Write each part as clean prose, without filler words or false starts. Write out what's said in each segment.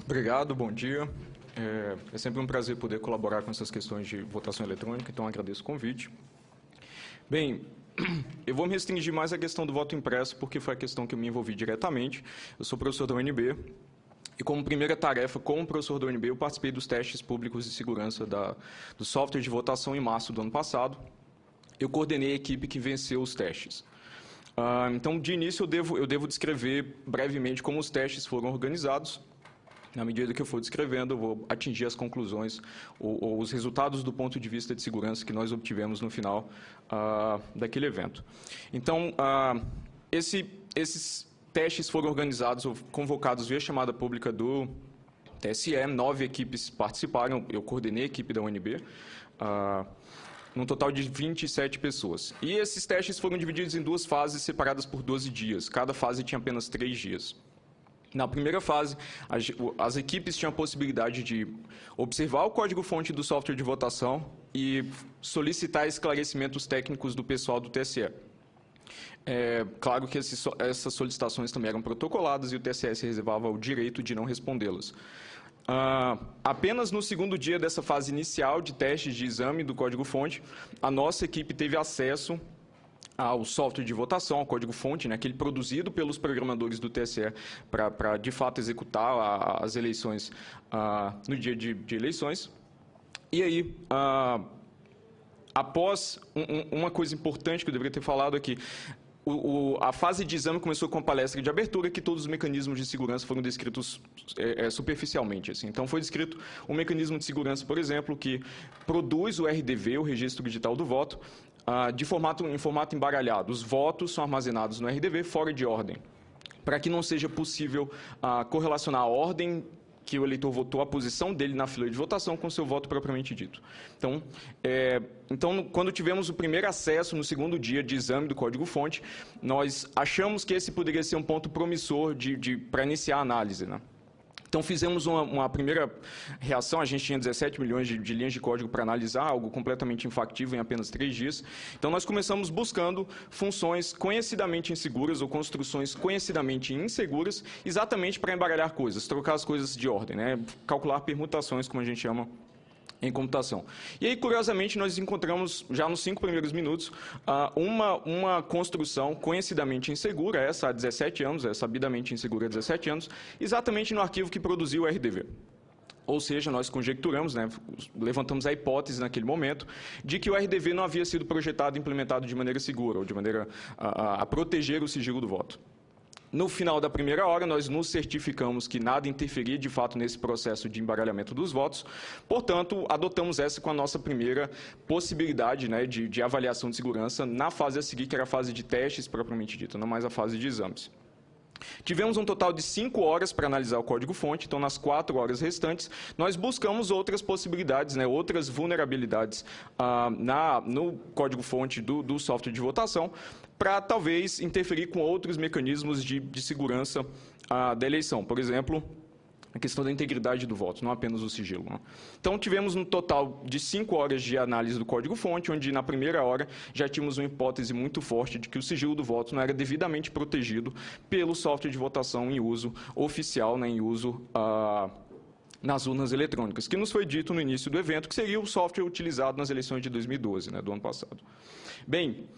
Obrigado, bom dia. É sempre um prazer poder colaborar com essas questões de votação eletrônica, então agradeço o convite. Bem, eu vou me restringir mais à questão do voto impresso, porque foi a questão que eu me envolvi diretamente. Eu sou professor da UNB, e como primeira tarefa, como professor da UNB, eu participei dos testes públicos de segurança do software de votação em março do ano passado. Eu coordenei a equipe que venceu os testes. Então, de início, eu devo descrever brevemente como os testes foram organizados. Na medida que eu for descrevendo, eu vou atingir as conclusões ou os resultados do ponto de vista de segurança que nós obtivemos no final daquele evento. Então, esses testes foram organizados ou convocados via chamada pública do TSE. 9 equipes participaram, eu coordenei a equipe da UNB, num total de 27 pessoas. E esses testes foram divididos em 2 fases separadas por 12 dias. Cada fase tinha apenas 3 dias. Na primeira fase, as equipes tinham a possibilidade de observar o código-fonte do software de votação e solicitar esclarecimentos técnicos do pessoal do TSE. Claro que essas solicitações também eram protocoladas e o TSE se reservava o direito de não respondê-las. Apenas no segundo dia dessa fase inicial de testes de exame do código-fonte, a nossa equipe teve acesso ao software de votação, ao código-fonte, né, aquele produzido pelos programadores do TSE para, de fato, executar as eleições no dia de eleições. E aí, após uma coisa importante que eu deveria ter falado aqui, a fase de exame começou com a palestra de abertura, que todos os mecanismos de segurança foram descritos superficialmente. Assim. Então, foi descrito um mecanismo de segurança, por exemplo, que produz o RDV, o Registro Digital do Voto, em formato embaralhado. Os votos são armazenados no RDV fora de ordem, para que não seja possível correlacionar a ordem que o eleitor votou, a posição dele na fila de votação com o seu voto propriamente dito. Então, quando tivemos o primeiro acesso no segundo dia de exame do código-fonte, nós achamos que esse poderia ser um ponto promissor para iniciar a análise, né? Então, fizemos uma primeira reação. A gente tinha 17 milhões de linhas de código para analisar, algo completamente infactível em apenas 3 dias. Então, nós começamos buscando funções conhecidamente inseguras ou construções conhecidamente inseguras, exatamente para embaralhar coisas, trocar as coisas de ordem, né? Calcular permutações, como a gente chama em computação. E aí, curiosamente, nós encontramos, já nos 5 primeiros minutos, uma construção conhecidamente insegura, essa há 17 anos, é sabidamente insegura há 17 anos, exatamente no arquivo que produziu o RDV. Ou seja, nós conjecturamos, né, levantamos a hipótese naquele momento, de que o RDV não havia sido projetado e implementado de maneira segura, ou de maneira a proteger o sigilo do voto. No final da primeira hora, nós nos certificamos que nada interferia, de fato, nesse processo de embaralhamento dos votos. Portanto, adotamos essa com a nossa primeira possibilidade, né, de avaliação de segurança na fase a seguir, que era a fase de testes, propriamente dita, não mais a fase de exames. Tivemos um total de 5 horas para analisar o código-fonte, então, nas 4 horas restantes, nós buscamos outras possibilidades, né, outras vulnerabilidades no código-fonte do software de votação, para talvez interferir com outros mecanismos de segurança da eleição. Por exemplo, a questão da integridade do voto, não apenas o sigilo. Né? Então, tivemos um total de 5 horas de análise do código-fonte, onde, na primeira hora, já tínhamos uma hipótese muito forte de que o sigilo do voto não era devidamente protegido pelo software de votação em uso oficial, né, em uso nas urnas eletrônicas, que nos foi dito no início do evento, que seria o software utilizado nas eleições de 2012, né, do ano passado. Bem,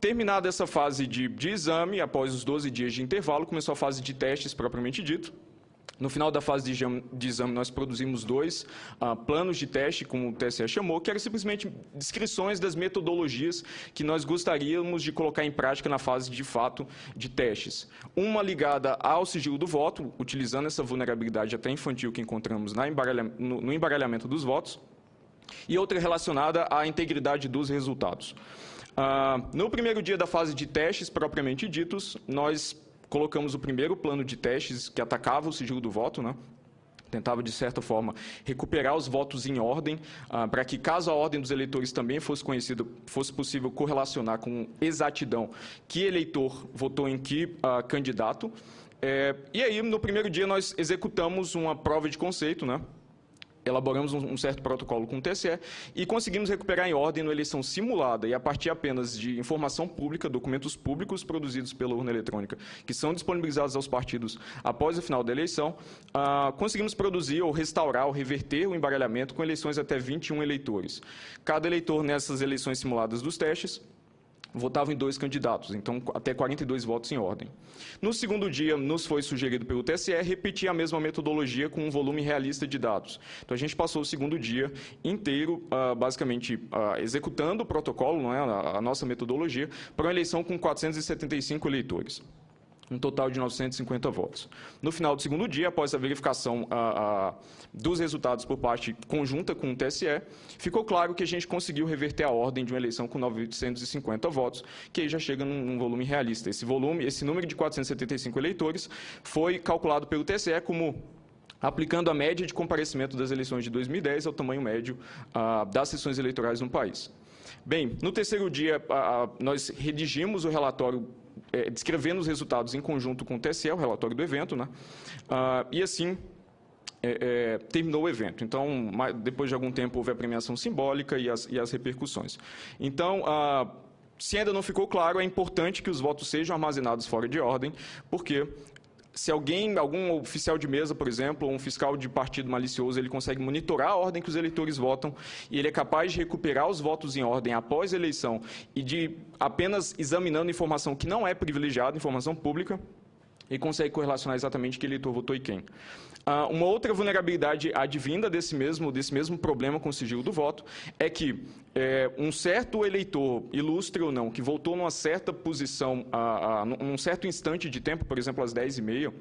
terminada essa fase de exame, após os 12 dias de intervalo, começou a fase de testes, propriamente dito. No final da fase de exame, nós produzimos 2 planos de teste, como o TSE chamou, que eram simplesmente descrições das metodologias que nós gostaríamos de colocar em prática na fase, de fato, de testes. Uma ligada ao sigilo do voto, utilizando essa vulnerabilidade até infantil que encontramos no embaralhamento dos votos, e outra relacionada à integridade dos resultados. No primeiro dia da fase de testes, propriamente ditos, nós colocamos o primeiro plano de testes que atacava o sigilo do voto, né? Tentava, de certa forma, recuperar os votos em ordem, para que, caso a ordem dos eleitores também fosse conhecida, fosse possível correlacionar com exatidão que eleitor votou em que candidato. E aí, no primeiro dia, nós executamos uma prova de conceito, né? elaboramos um certo protocolo com o TSE e conseguimos recuperar em ordem na eleição simulada e a partir apenas de informação pública, documentos públicos produzidos pela urna eletrônica, que são disponibilizados aos partidos após o final da eleição, conseguimos produzir ou restaurar ou reverter o embaralhamento com eleições até 21 eleitores. Cada eleitor nessas eleições simuladas dos testes votava em 2 candidatos, então até 42 votos em ordem. No segundo dia, nos foi sugerido pelo TSE repetir a mesma metodologia com um volume realista de dados. Então, a gente passou o segundo dia inteiro, basicamente, executando o protocolo, não é, a nossa metodologia, para uma eleição com 475 eleitores. Um total de 950 votos. No final do segundo dia, após a verificação dos resultados por parte conjunta com o TSE, ficou claro que a gente conseguiu reverter a ordem de uma eleição com 950 votos, que aí já chega num volume realista. Esse número de 475 eleitores foi calculado pelo TSE como aplicando a média de comparecimento das eleições de 2010 ao tamanho médio das sessões eleitorais no país. Bem, no terceiro dia, nós redigimos o relatório descrevendo os resultados em conjunto com o TSE, o relatório do evento, né? E assim terminou o evento. Então, depois de algum tempo, houve a premiação simbólica e as repercussões. Então, se ainda não ficou claro, é importante que os votos sejam armazenados fora de ordem, porque se algum oficial de mesa, por exemplo, ou um fiscal de partido malicioso, ele consegue monitorar a ordem que os eleitores votam e ele é capaz de recuperar os votos em ordem após a eleição e de apenas examinando informação que não é privilegiada, informação pública, e consegue correlacionar exatamente que eleitor votou e quem. Uma outra vulnerabilidade advinda desse mesmo problema com o sigilo do voto é que um certo eleitor, ilustre ou não, que votou numa certa posição, num certo instante de tempo, por exemplo, às 10h30,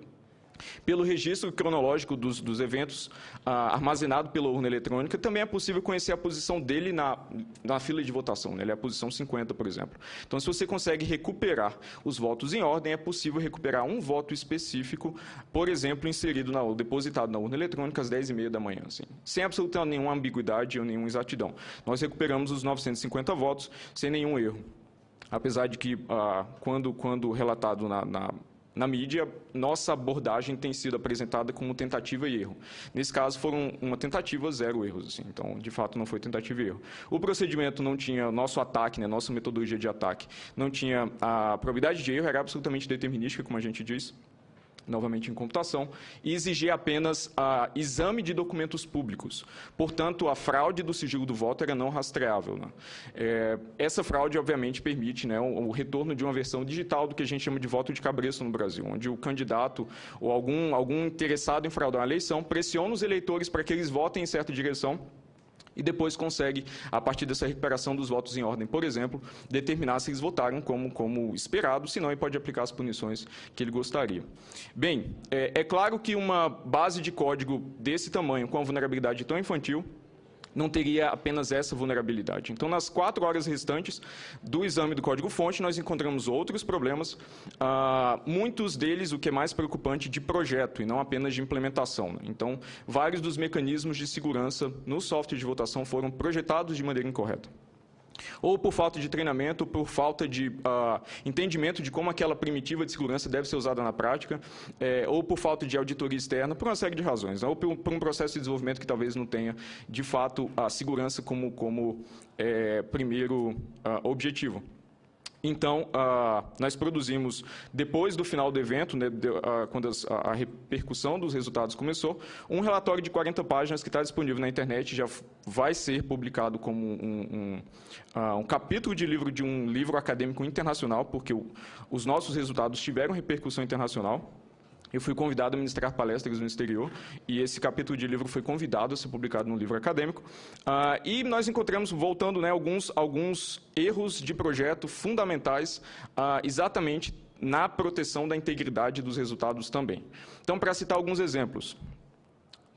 pelo registro cronológico dos eventos armazenado pela urna eletrônica, também é possível conhecer a posição dele na fila de votação, né? Ele é a posição 50, por exemplo. Então, se você consegue recuperar os votos em ordem, é possível recuperar um voto específico, por exemplo, depositado na urna eletrônica às 10h30 da manhã, assim, sem absoluta nenhuma ambiguidade ou nenhuma exatidão. Nós recuperamos os 950 votos sem nenhum erro. Apesar de que, quando relatado na mídia, nossa abordagem tem sido apresentada como tentativa e erro. Nesse caso, foram uma tentativa, 0 erros. Assim. Então, de fato, não foi tentativa e erro. O procedimento não tinha, nosso ataque, né, nossa metodologia de ataque, não tinha a probabilidade de erro, era absolutamente determinística, como a gente diz, novamente em computação, e exigia apenas exame de documentos públicos. Portanto, a fraude do sigilo do voto era não rastreável. Né? Essa fraude, obviamente, permite, né, o retorno de uma versão digital do que a gente chama de voto de cabresto no Brasil, onde o candidato ou algum interessado em fraudar a eleição pressiona os eleitores para que eles votem em certa direção e depois consegue, a partir dessa recuperação dos votos em ordem, por exemplo, determinar se eles votaram como esperado, senão ele pode aplicar as punições que ele gostaria. Bem, é claro que uma base de código desse tamanho, com a vulnerabilidade tão infantil, não teria apenas essa vulnerabilidade. Então, nas 4 horas restantes do exame do código-fonte, nós encontramos outros problemas, muitos deles, o que é mais preocupante, de projeto e não apenas de implementação. Né? Então, vários dos mecanismos de segurança no software de votação foram projetados de maneira incorreta. Ou por falta de treinamento, ou por falta de entendimento de como aquela primitiva de segurança deve ser usada na prática, ou por falta de auditoria externa, por uma série de razões, né? Ou por um processo de desenvolvimento que talvez não tenha, de fato, a segurança como primeiro objetivo. Então, nós produzimos, depois do final do evento, né, quando a repercussão dos resultados começou, um relatório de 40 páginas que está disponível na internet, já vai ser publicado como um capítulo de um livro acadêmico internacional, porque os nossos resultados tiveram repercussão internacional. Eu fui convidado a ministrar palestras no exterior e esse capítulo de livro foi convidado a ser publicado num livro acadêmico. E nós encontramos, voltando, né, alguns erros de projeto fundamentais exatamente na proteção da integridade dos resultados também. Então, para citar alguns exemplos.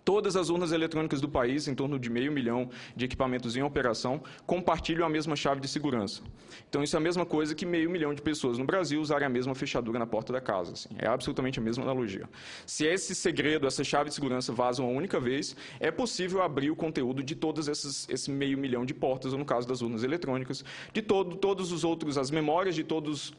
Todas as urnas eletrônicas do país, em torno de 500 mil de equipamentos em operação, compartilham a mesma chave de segurança. Então, isso é a mesma coisa que 500 mil de pessoas no Brasil usarem a mesma fechadura na porta da casa. Assim. É absolutamente a mesma analogia. Se esse segredo, essa chave de segurança vazam uma única vez, é possível abrir o conteúdo de todas esse 500 mil de portas, ou no caso das urnas eletrônicas, de todos os outros, as memórias de todos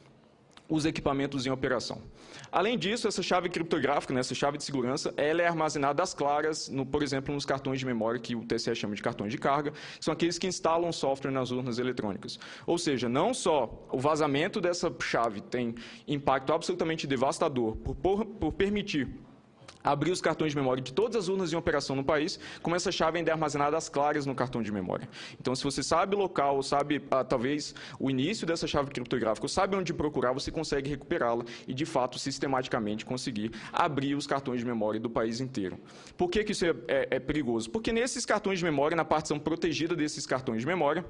os equipamentos em operação. Além disso, essa chave criptográfica, né, essa chave de segurança, ela é armazenada às claras, por exemplo, nos cartões de memória, que o TSE chama de cartões de carga, que são aqueles que instalam software nas urnas eletrônicas. Ou seja, não só o vazamento dessa chave tem impacto absolutamente devastador por permitir abrir os cartões de memória de todas as urnas em operação no país, como essa chave ainda é armazenada às claras no cartão de memória. Então, se você sabe o local, ou sabe, talvez, o início dessa chave criptográfica, ou sabe onde procurar, você consegue recuperá-la e, de fato, sistematicamente conseguir abrir os cartões de memória do país inteiro. Por que isso é perigoso? Porque nesses cartões de memória, na partição protegida desses cartões de memória,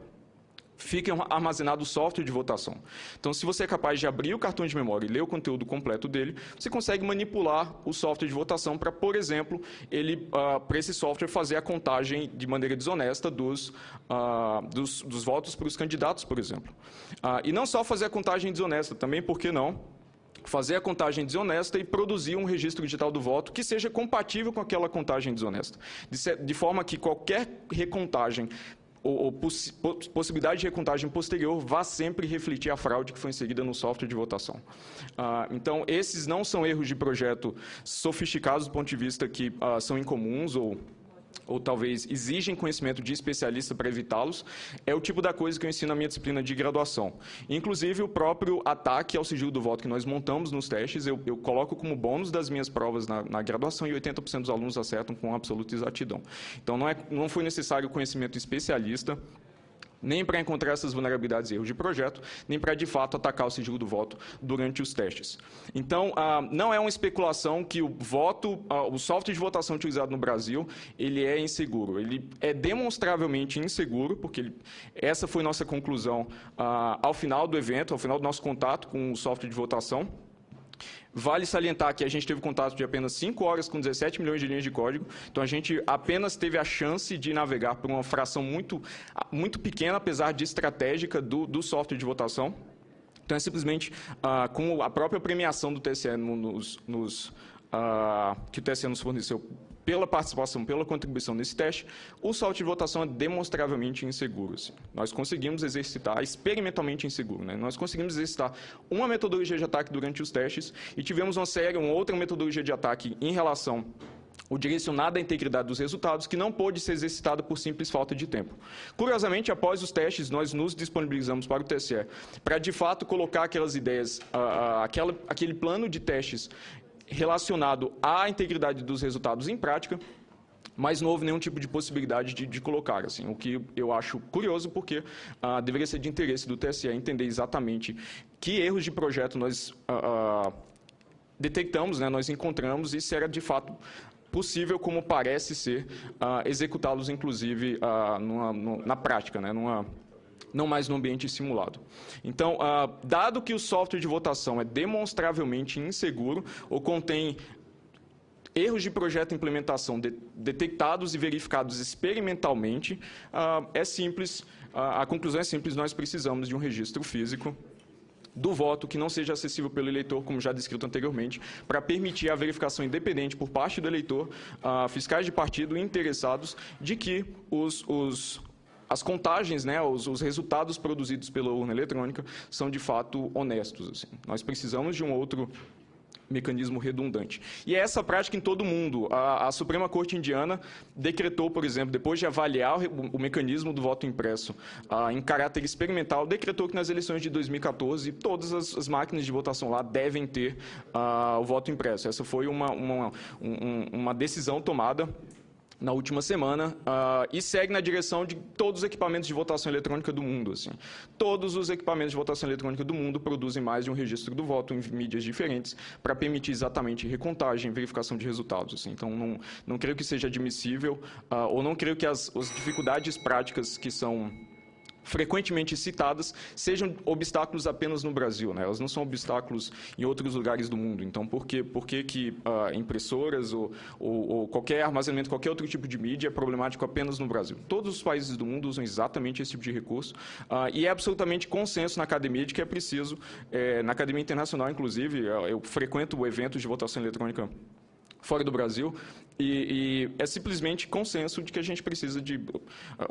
fica armazenado o software de votação. Então, se você é capaz de abrir o cartão de memória e ler o conteúdo completo dele, você consegue manipular o software de votação para, por exemplo, para esse software fazer a contagem de maneira desonesta dos votos para os candidatos, por exemplo. E não só fazer a contagem desonesta, também, por que não, fazer a contagem desonesta e produzir um registro digital do voto que seja compatível com aquela contagem desonesta, de forma que qualquer recontagem ou possibilidade de recontagem posterior vá sempre refletir a fraude que foi inserida no software de votação. Então, esses não são erros de projeto sofisticados do ponto de vista que são incomuns ou talvez exigem conhecimento de especialista para evitá-los, é o tipo da coisa que eu ensino na minha disciplina de graduação. Inclusive, o próprio ataque ao sigilo do voto que nós montamos nos testes, eu coloco como bônus das minhas provas na graduação e 80% dos alunos acertam com absoluta exatidão. Então, não foi necessário conhecimento especialista, nem para encontrar essas vulnerabilidades e erros de projeto, nem para, de fato, atacar o sigilo do voto durante os testes. Então, não é uma especulação que o software de votação utilizado no Brasil, ele é inseguro. Ele é demonstravelmente inseguro, porque essa foi nossa conclusão ao final do evento, ao final do nosso contato com o software de votação. Vale salientar que a gente teve contato de apenas 5 horas com 17 milhões de linhas de código, então a gente apenas teve a chance de navegar por uma fração muito pequena, apesar de estratégica, do software de votação. Então, é simplesmente com a própria premiação do TSE que o TSE nos forneceu pela participação, pela contribuição nesse teste, o software de votação é demonstravelmente inseguro. Assim. Nós conseguimos exercitar, experimentalmente inseguro, né? Nós conseguimos exercitar uma metodologia de ataque durante os testes e tivemos uma outra metodologia de ataque em relação o direcionado à integridade dos resultados, que não pôde ser exercitado por simples falta de tempo. Curiosamente, após os testes, nós nos disponibilizamos para o TSE para, de fato, colocar aquelas ideias, aquele plano de testes relacionado à integridade dos resultados em prática, mas não houve nenhum tipo de possibilidade de colocar, assim, o que eu acho curioso, porque deveria ser de interesse do TSE entender exatamente que erros de projeto nós detectamos, né, nós encontramos, e se era de fato possível, como parece ser, executá-los, inclusive, na prática, né, não mais no ambiente simulado. Então, dado que o software de votação é demonstravelmente inseguro ou contém erros de projeto e implementação detectados e verificados experimentalmente, é simples, a conclusão é simples, nós precisamos de um registro físico do voto que não seja acessível pelo eleitor, como já descrito anteriormente, para permitir a verificação independente por parte do eleitor, fiscais de partido e interessados, de que as contagens, né, os resultados produzidos pela urna eletrônica são, de fato, honestos. Assim. Nós precisamos de um outro mecanismo redundante. E é essa prática em todo o mundo. A Suprema Corte Indiana decretou, por exemplo, depois de avaliar o mecanismo do voto impresso em caráter experimental, decretou que nas eleições de 2014 todas as máquinas de votação lá devem ter o voto impresso. Essa foi uma decisão tomada na última semana, e segue na direção de todos os equipamentos de votação eletrônica do mundo. Assim. Todos os equipamentos de votação eletrônica do mundo produzem mais de um registro do voto em mídias diferentes para permitir exatamente recontagem e verificação de resultados. Assim. Então, não creio que seja admissível, ou não creio que as dificuldades práticas que são frequentemente citadas sejam obstáculos apenas no Brasil, né? Elas não são obstáculos em outros lugares do mundo. Então, por que impressoras ou qualquer armazenamento, qualquer outro tipo de mídia é problemático apenas no Brasil? Todos os países do mundo usam exatamente esse tipo de recurso, e é absolutamente consenso na academia de que é preciso, na academia internacional, inclusive, eu frequento eventos de votação eletrônica fora do Brasil, e é simplesmente consenso de que a gente precisa de...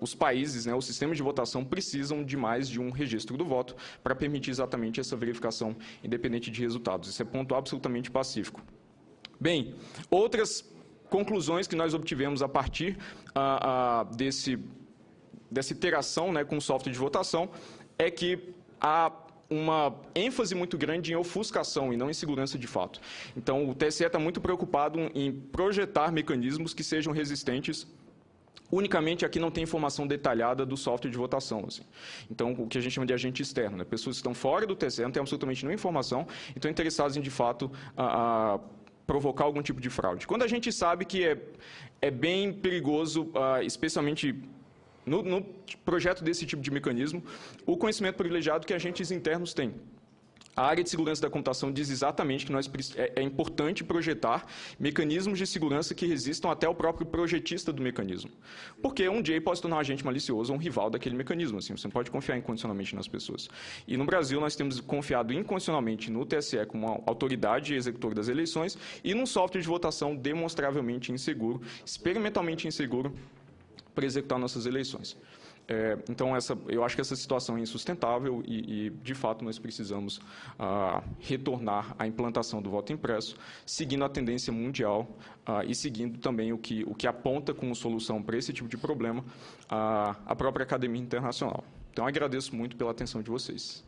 Os países, né, os sistemas de votação precisam de mais de um registro do voto para permitir exatamente essa verificação independente de resultados. Isso é ponto absolutamente pacífico. Bem, outras conclusões que nós obtivemos a partir dessa interação, né, com o software de votação é que há uma ênfase muito grande em ofuscação e não em segurança de fato. Então, o TSE está muito preocupado em projetar mecanismos que sejam resistentes. Unicamente aqui não tem informação detalhada do software de votação. Assim. Então, o que a gente chama de agente externo. Né? Pessoas que estão fora do TSE, não têm absolutamente nenhuma informação e estão interessadas em, de fato, provocar algum tipo de fraude. Quando a gente sabe que é bem perigoso, especialmente no projeto desse tipo de mecanismo, o conhecimento privilegiado que agentes internos têm. A área de segurança da computação diz exatamente que é importante projetar mecanismos de segurança que resistam até o próprio projetista do mecanismo. Porque um dia pode se tornar um agente malicioso ou um rival daquele mecanismo. Assim, você não pode confiar incondicionalmente nas pessoas. E no Brasil nós temos confiado incondicionalmente no TSE como uma autoridade executora das eleições e num software de votação demonstravelmente inseguro, experimentalmente inseguro, para executar nossas eleições. Então, eu acho que essa situação é insustentável e de fato, nós precisamos retornar à implantação do voto impresso, seguindo a tendência mundial e seguindo também o que aponta como solução para esse tipo de problema a própria Academia Internacional. Então, agradeço muito pela atenção de vocês.